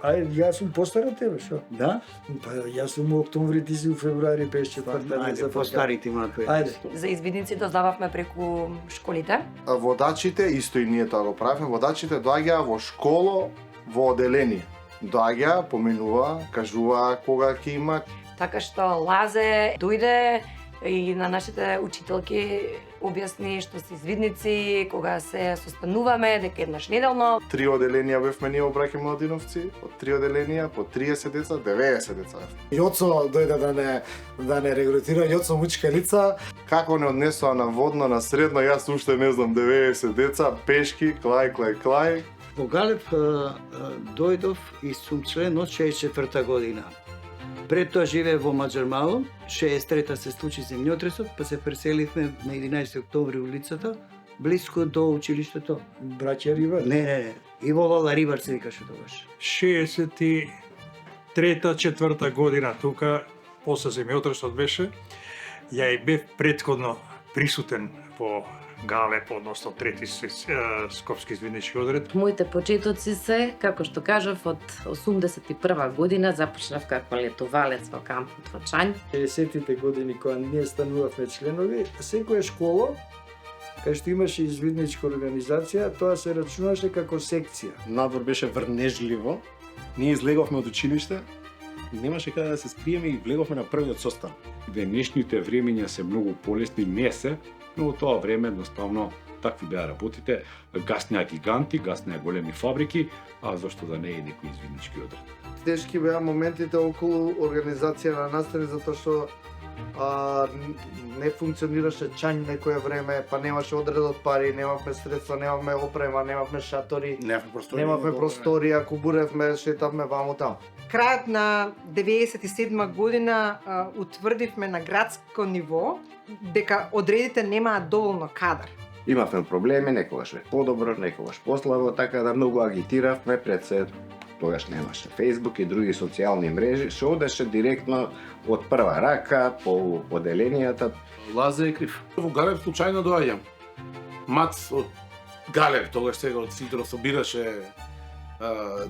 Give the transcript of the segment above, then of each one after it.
Ајде, јас сум постар од тебе, шо? Да? Па јас сум у октомври, ти си у февруари, пеш четврта. Ајде, постарите имаат кој. Ајде. За извидници доздававме преку школите. Водачите, исто и ние тоа го правиме, водачите доаѓаа во школо, во оделение. Доаѓаа, поминува, кажува кога ќе има. Така што Лазе дојде и на нашите учителки објасни што се извидници, кога се состануваме, дека еднаш неделно. 3 оделенија бевме ние во Браќа Младиновци, од 3 оделенија по 30 деца, 90 деца. Јоцо дојде да не регрутира, Јоцо мучкалица. Како не однесоа на водно, на средно, јас уште не знам, 90 деца, пешки, клај. Во Галеб дојдов и сум член од 64-та година. Пред тоа живеев во Маџармало, 63-та се случи земјотресот, па се преселивме на 11 октомври улицата, блиско до училиштето. Браќа Ривар? Не. Иво Лала Ривар се викаше тогаш. 63-4 година тука, после земјотресот беше, ја и бев претходно присутен во Галеб, односно трети Скопски извиднички одред. Моите почетоци се, како што кажав, од 81 година започнав како летовалец во кампот во Чањ. 60-тите години кога ние станувавме членови, секоја школа кај што имаше извидничка организација, тоа се рачунаше како секција. Надвор беше врнежливо. Ние излеговме од училиште, немаше каде да се скриеме и влеговме на првиот состав. Денешните времења се многу полесни, не се, но во тоа време едноставно такви беа работите. Гаснеа гиганти, гаснеа големи фабрики, а зашто да не е некој извиднички одред. Тешки беа моментите околу организација на настани, затоа што не функционираше Чањ некое време, па немаше одредот пари, немавме средства, немавме опрема, немавме шатори, немавме просторија, кубуревме, шетавме ваму таму. Крајот на 97 година утврдивме на градско ниво дека одредите немаат доволно кадар. Имавме проблеми, некогаш бе подобро, некогаш послабо, така да многу агитиравме пред се. Тогаш немаше Facebook и други социјални мрежи, што одеше директно од прва рака по оделенијата. Лазе е крив. Во Галеб случајно доаѓам. Мац од Галеб, тогаш сега од Ситро собираше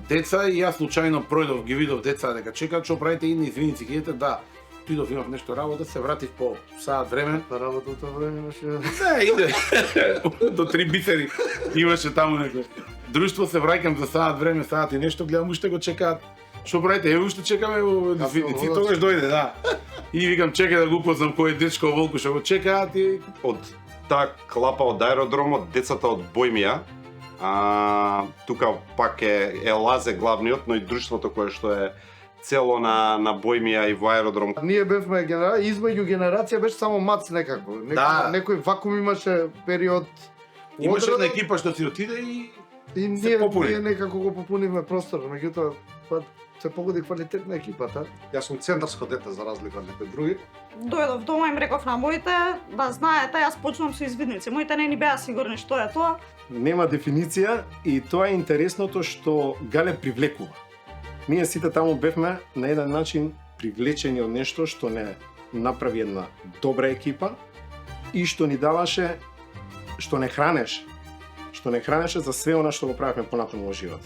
деца и јас случајно пројдов, ги видов деца дека чекаат што правите идни извиници, кидете, да. Тојдов, имав нешто работа, се вратив по саат време. Па работа тоа време имаше. Не, иде. До 3 бисери имаше таму некој. Друштво се враќам за саат време, саат и нешто, гледам уште го чекаат. Што правите? Ево уште чекаме во извиници, тогаш дојде, да. И викам чекај да го упознам кој е дечко волку што го чекаат и од таа клапа од аеродромот, децата од Бојмија. Тука пак е Лазе главниот, но и друштвото кое што е цело на Бојмија и во аеродром. Ние бевме измеѓу генерација, беше само Мац некако. Некој вакуум имаше период. Имаше една екипа што си отиде и ние некако го попунивме простор, меѓутоа се погоди квалитетна екипата. Јас сум центарско дете за разлика од некои други. Дојдов дома и им реков на моите, да знаете, јас почнувам со извидници. Моите не ни беа сигурни што е тоа. Нема дефиниција и тоа е интересното што Галеб привлекува. Ние сите таму бевме на еден начин привлечени од нешто што не направи една добра екипа и што ни даваше, што не хранеше за све она што го правевме понатаму во живот.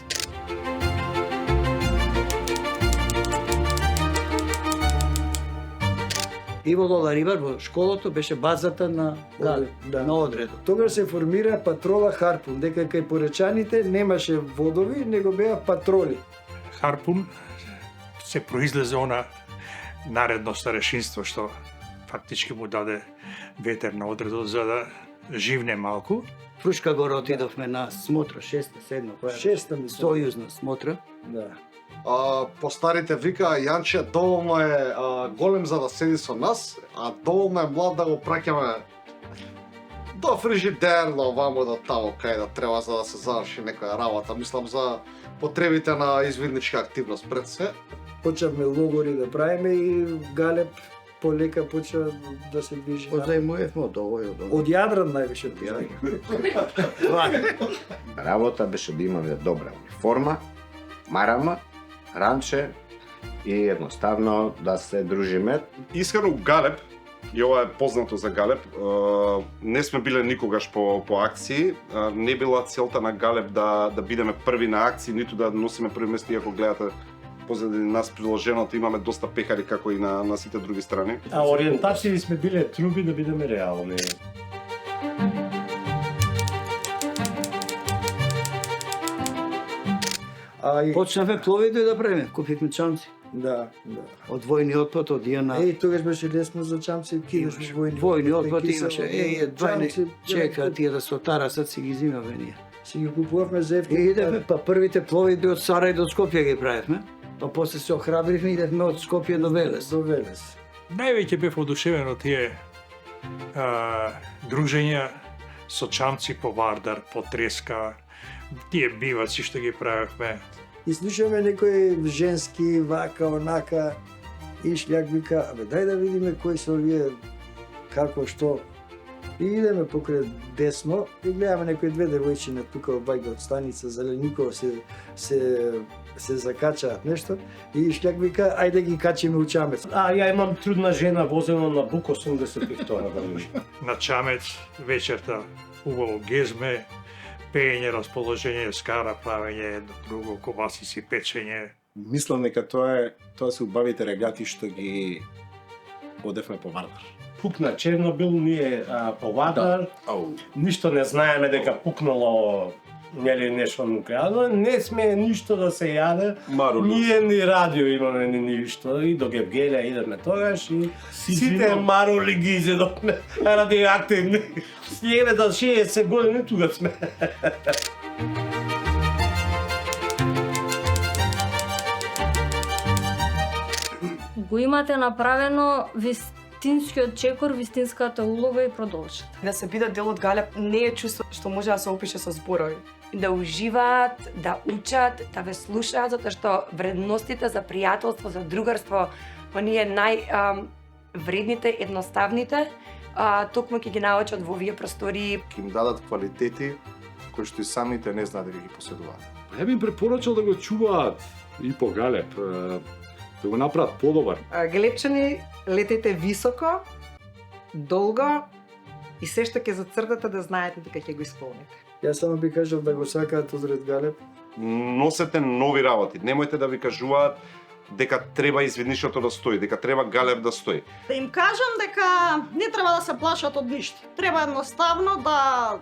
Иво Лала Ривар во школото беше базата на Галеб, на одредот. Тогаш се формира патрола Харпун, дека кај поречаните немаше водови, него беа патроли. Харпун се произлезе она наредно старешинство што фактички му даде ветер на одредот за да живне малку. Фрушка горе отидовме на смотра, 6-7, сојузна смотра. Да. Постарите вика Јанче доволно е голем за да седи со нас, а доволно е млад да го праќаме до фрижидер, до вамо, до таму кај да треба за да се заврши некоја работа. Мислам за потребите на извидничка активност пред се. Почнавме логори да правиме и Галеб полека почна да се движи. Позајмувавме од овој од Од Јадран највише. Работа беше да имаме добра униформа, марама, ранче и едноставно да се дружиме. Искрено Галеб и ова е познато за Галеб, не сме биле никогаш по акции, не била целта на Галеб да бидеме први на акции, ниту да носиме први место, иако гледате позади нас приложеното имаме доста пехари како и на сите други страни. А ориентации сме биле труби да бидеме реални. Почнавме пловите да правиме, купивме чамци. Да. Од војни отпад, од Дијана. Тогаш беше лесно за чамци, кидаш војни отпад имаше. Чека, тие да се отарасат, си ги зимаве ние. Си ги купувавме за ефтин. Идевме, па првите пловиди од Сарај до Скопје ги правевме. Па после се охрабривме и идевме од Скопје до Велес. Највеќе бев одушевен од тие дружења со чамци по Вардар, по Треска, тие биваци што ги правевме. И слушаме некои женски, вака, онака, и шљак вика, дај да видиме кои се овие, како, што. И идеме покрај десно и гледаме некои две девојчиња тука обајга од станица Зеленикова се закачаат нешто и шљак вика ајде ги качиме у Чамец. Ја имам трудна жена возена на Бук 82 години. На Чамец вечерта убаво гезме, пеење, расположение, скара, правење едно друго, кобасици, печење. Мислам дека тоа се убавите регати што ги одевме по Вардар. Пукна Чернобил, ние по Вардар, ништо не знаеме дека пукнало нели нешто нуклеарно, не сме ништо да се јаде, ние ни радио имаме ни ништо, и до Гевгелија идеме тогаш и сите мароли ги изедовме радиоактивни. Снеме до 60 години тука сме. Го имате направено вистинскиот чекор, вистинската улога и продолжите. Да се бидат дел од Галеб не е чувство што може да се опише со зборови. Да уживаат, да учат, да ве слушаат, затоа што вредностите за пријателство, за другарство, оние вредните, едноставните, токму ќе ги научат во овие простории. Ќе им дадат квалитети кои што и самите не знаат да ги поседуваат. Ја би им препорачал да го чуваат и по Галеб, да го направат подобар. Галепчани, летете високо, долго и се што ќе зацртате да знаете дека ќе го исполните. Јас само би кажал да го сакаат одред Галеб. Носете нови работи, немојте да ви кажуваат дека треба извиднишното да стои, дека треба Галеб да стои. Да им кажам дека не треба да се плашат од ништо. Треба едноставно да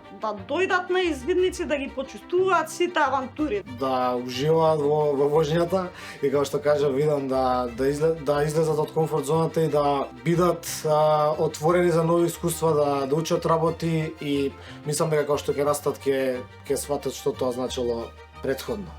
дојдат на извидници, да ги почувствуваат сите авантури. Да уживаат во воžњата и како што кажа Видан да излезат од комфорт зоната и да бидат отворени за нови искуства, да учат работи и мислам дека како што ќе растат ќе сватат што тоа значило претходно.